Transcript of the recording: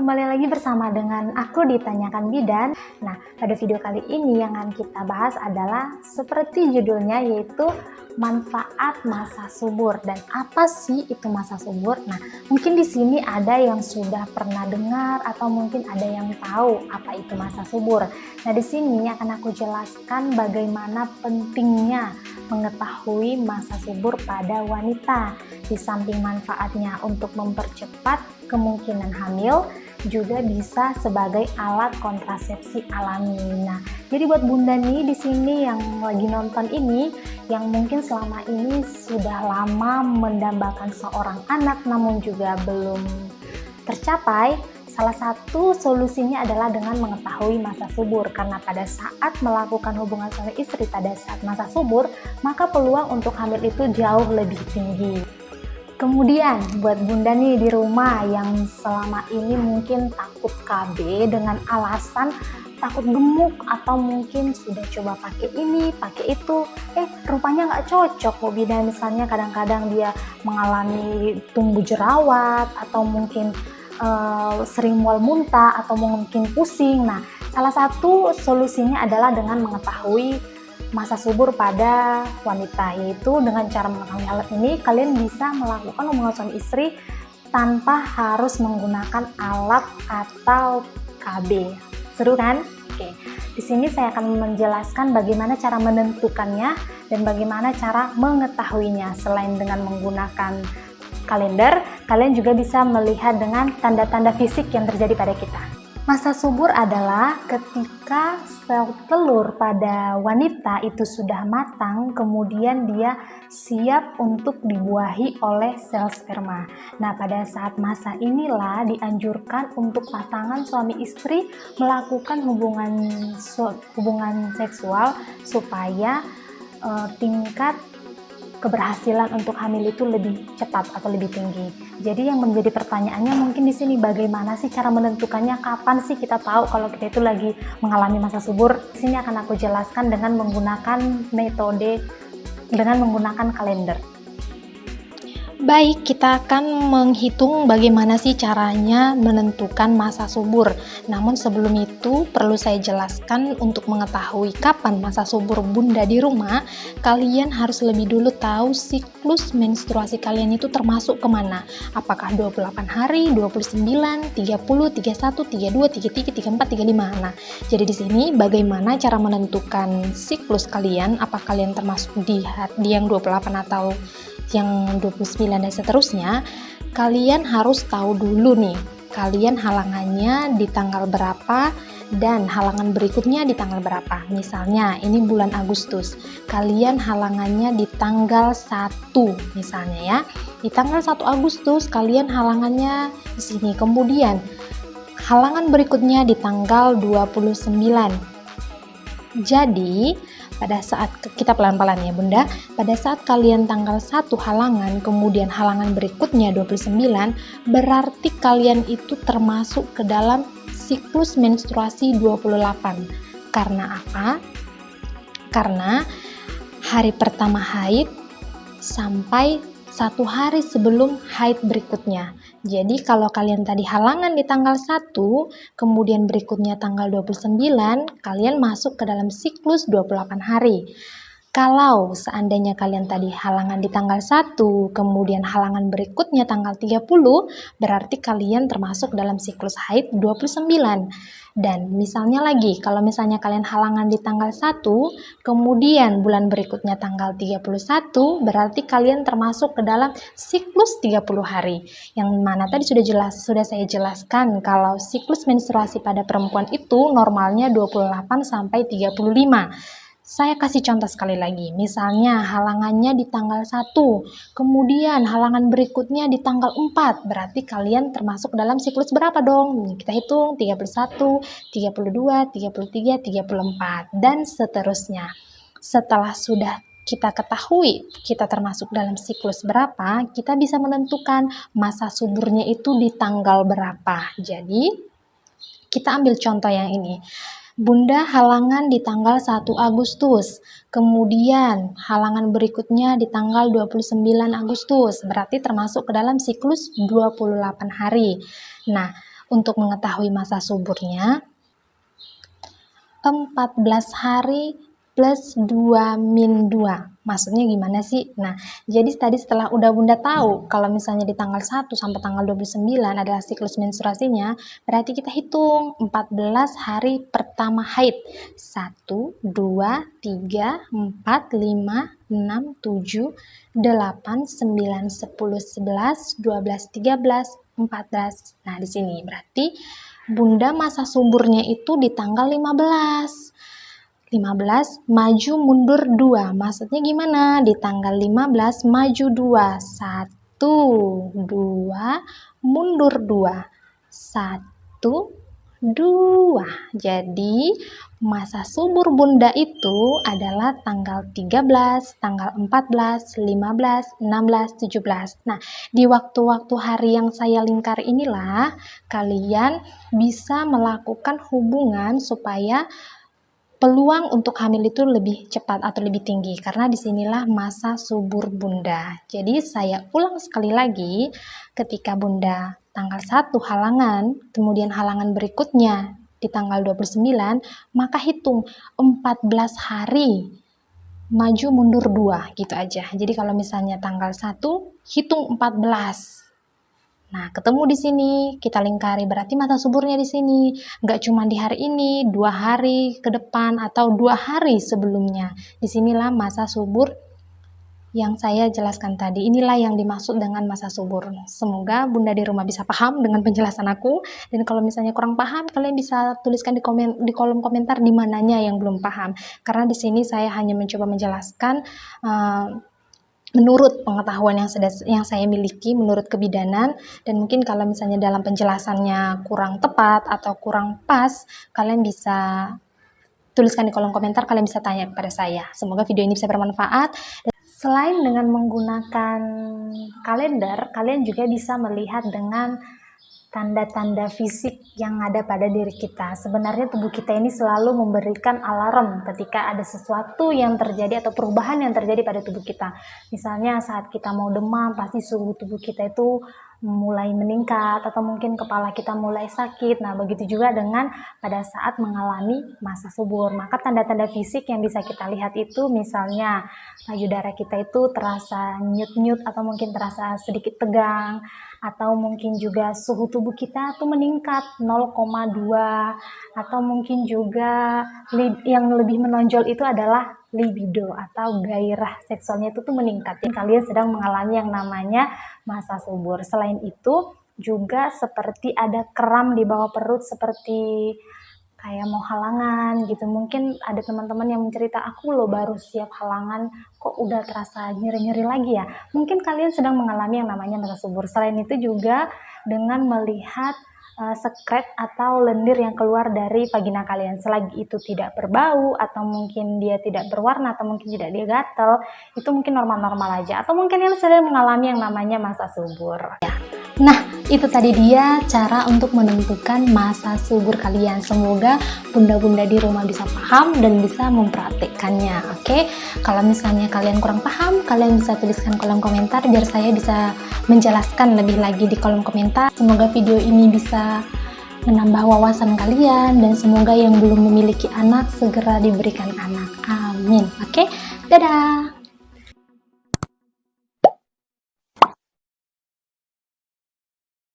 kembali lagi bersama dengan aku Ditanyakan Bidan. Nah, pada video kali ini yang akan kita bahas adalah seperti judulnya, yaitu manfaat masa subur. Dan apa sih itu masa subur? Nah, mungkin di sini ada yang sudah pernah dengar atau mungkin ada yang tahu apa itu masa subur. Nah, di sini akan aku jelaskan bagaimana pentingnya mengetahui masa subur pada wanita. Di samping manfaatnya untuk mempercepat kemungkinan hamil, juga bisa sebagai alat kontrasepsi alami. Nah, jadi buat bunda nih di sini yang lagi nonton ini, yang mungkin selama ini sudah lama mendambakan seorang anak namun juga belum tercapai, salah satu solusinya adalah dengan mengetahui masa subur, karena pada saat melakukan hubungan suami istri pada saat masa subur, maka peluang untuk hamil itu jauh lebih tinggi. Kemudian buat bunda nih di rumah yang selama ini mungkin takut KB dengan alasan takut gemuk, atau mungkin sudah coba pakai ini, pakai itu, rupanya nggak cocok bu bidan. Misalnya kadang-kadang dia mengalami tumbuh jerawat, atau mungkin sering mual muntah, atau mungkin pusing. Nah, salah satu solusinya adalah dengan mengetahui masa subur pada wanita, yaitu dengan cara mengetahui hal ini kalian bisa melakukan hubungan suami istri tanpa harus menggunakan alat atau KB. Seru kan? Oke, di sini saya akan menjelaskan bagaimana cara menentukannya dan bagaimana cara mengetahuinya. Selain dengan menggunakan kalender, kalian juga bisa melihat dengan tanda-tanda fisik yang terjadi pada kita. Masa subur adalah ketika sel telur pada wanita itu sudah matang, kemudian dia siap untuk dibuahi oleh sel sperma. Nah, pada saat masa inilah dianjurkan untuk pasangan suami istri melakukan hubungan seksual supaya tingkat keberhasilan untuk hamil itu lebih cepat atau lebih tinggi. Jadi yang menjadi pertanyaannya mungkin di sini, bagaimana sih cara menentukannya? Kapan sih kita tahu kalau kita itu lagi mengalami masa subur? Di sini akan aku jelaskan dengan menggunakan metode dengan menggunakan kalender. Baik, kita akan menghitung bagaimana sih caranya menentukan masa subur. Namun sebelum itu perlu saya jelaskan, untuk mengetahui kapan masa subur bunda di rumah, kalian harus lebih dulu tahu siklus menstruasi kalian itu termasuk kemana. Apakah 28 hari, 29, 30, 31, 32, 33, 34, 35. Nah, jadi di sini bagaimana cara menentukan siklus kalian, apa kalian termasuk di yang 28 atau yang 29 dan seterusnya. Kalian harus tahu dulu nih, kalian halangannya di tanggal berapa dan halangan berikutnya di tanggal berapa. Misalnya ini bulan Agustus, kalian halangannya di tanggal 1 misalnya ya. Di tanggal 1 Agustus kalian halangannya di sini. Kemudian halangan berikutnya di tanggal 29. Jadi pada saat kita pelan-pelan ya bunda, pada saat kalian tanggal 1 halangan, kemudian halangan berikutnya 29, berarti kalian itu termasuk ke dalam siklus menstruasi 28. Karena apa? Karena hari pertama haid sampai 1 hari sebelum haid berikutnya. Jadi kalau kalian tadi halangan di tanggal 1, kemudian berikutnya tanggal 29, kalian masuk ke dalam siklus 28 hari. Kalau seandainya kalian tadi halangan di tanggal 1, kemudian halangan berikutnya tanggal 30, berarti kalian termasuk dalam siklus haid 29. Dan misalnya lagi, kalau misalnya kalian halangan di tanggal 1, kemudian bulan berikutnya tanggal 31, berarti kalian termasuk ke dalam siklus 30 hari. Yang mana tadi sudah saya jelaskan kalau siklus menstruasi pada perempuan itu normalnya 28 sampai 35. Saya kasih contoh sekali lagi, misalnya halangannya di tanggal 1, kemudian halangan berikutnya di tanggal 4, berarti kalian termasuk dalam siklus berapa dong? Kita hitung 31, 32, 33, 34, dan seterusnya. Setelah sudah kita ketahui kita termasuk dalam siklus berapa, kita bisa menentukan masa suburnya itu di tanggal berapa. Jadi, kita ambil contoh yang ini. Bunda halangan di tanggal 1 Agustus, kemudian halangan berikutnya di tanggal 29 Agustus, berarti termasuk ke dalam siklus 28 hari. Nah, Untuk mengetahui masa suburnya, 14 hari plus 2-2. Maksudnya gimana sih? Nah, jadi tadi setelah udah Bunda tahu kalau misalnya di tanggal 1 sampai tanggal 29 adalah siklus menstruasinya, berarti kita hitung 14 hari pertama haid. 1, 2, 3, 4, 5, 6, 7, 8, 9, 10, 11, 12, 13, 14. Nah, di sini berarti Bunda masa suburnya itu di tanggal 15 maju mundur 2. Maksudnya gimana? Di tanggal 15 maju 2. 1, 2, mundur 2. 1, 2. Jadi masa subur Bunda itu adalah tanggal 13, tanggal 14, 15, 16, 17. Nah, di waktu-waktu hari yang saya lingkar inilah kalian bisa melakukan hubungan supaya peluang untuk hamil itu lebih cepat atau lebih tinggi, karena disinilah masa subur Bunda. Jadi saya ulang sekali lagi, ketika Bunda tanggal 1 halangan, kemudian halangan berikutnya di tanggal 29, maka hitung 14 hari maju mundur 2 gitu aja. Jadi kalau misalnya tanggal 1 hitung 14. Nah, ketemu di sini, kita lingkari, berarti masa suburnya di sini. Nggak cuma di hari ini, 2 hari ke depan, atau 2 hari sebelumnya. Disinilah masa subur yang saya jelaskan tadi. Inilah yang dimaksud dengan masa subur. Semoga Bunda di rumah bisa paham dengan penjelasan aku. Dan kalau misalnya kurang paham, kalian bisa tuliskan di kolom komentar di mananya yang belum paham. Karena di sini saya hanya mencoba menjelaskan menurut pengetahuan yang saya miliki, menurut kebidanan, dan mungkin kalau misalnya dalam penjelasannya kurang tepat atau kurang pas, kalian bisa tuliskan di kolom komentar, kalian bisa tanya kepada saya. Semoga video ini bisa bermanfaat. Selain dengan menggunakan kalender, kalian juga bisa melihat dengan tanda-tanda fisik yang ada pada diri kita. Sebenarnya tubuh kita ini selalu memberikan alarm ketika ada sesuatu yang terjadi atau perubahan yang terjadi pada tubuh kita. Misalnya saat kita mau demam, pasti suhu tubuh kita itu mulai meningkat, atau mungkin kepala kita mulai sakit. Nah, begitu juga dengan pada saat mengalami masa subur. Maka tanda-tanda fisik yang bisa kita lihat itu misalnya payudara kita itu terasa nyut-nyut atau mungkin terasa sedikit tegang, atau mungkin juga suhu tubuh kita tuh meningkat 0,2, atau mungkin juga yang lebih menonjol itu adalah libido atau gairah seksualnya itu tuh meningkat. Dan kalian sedang mengalami yang namanya masa subur. Selain itu juga seperti ada kram di bawah perut, seperti kayak mau halangan gitu. Mungkin ada teman-teman yang mencerita, aku loh baru siap halangan kok udah terasa nyeri-nyeri lagi ya. Mungkin kalian sedang mengalami yang namanya masa subur. Selain itu juga dengan melihat sekret atau lendir yang keluar dari vagina kalian, selagi itu tidak berbau atau mungkin dia tidak berwarna atau mungkin tidak dia gatel, itu mungkin normal-normal aja, atau mungkin yang sedang mengalami yang namanya masa subur ya. Nah, itu tadi dia cara untuk menentukan masa subur kalian. Semoga bunda-bunda di rumah bisa paham dan bisa mempraktikkannya. Oke, kalau misalnya kalian kurang paham, kalian bisa tuliskan kolom komentar biar saya bisa menjelaskan lebih lagi di kolom komentar. Semoga video ini bisa menambah wawasan kalian, dan semoga yang belum memiliki anak segera diberikan anak. Amin. Oke, dadah.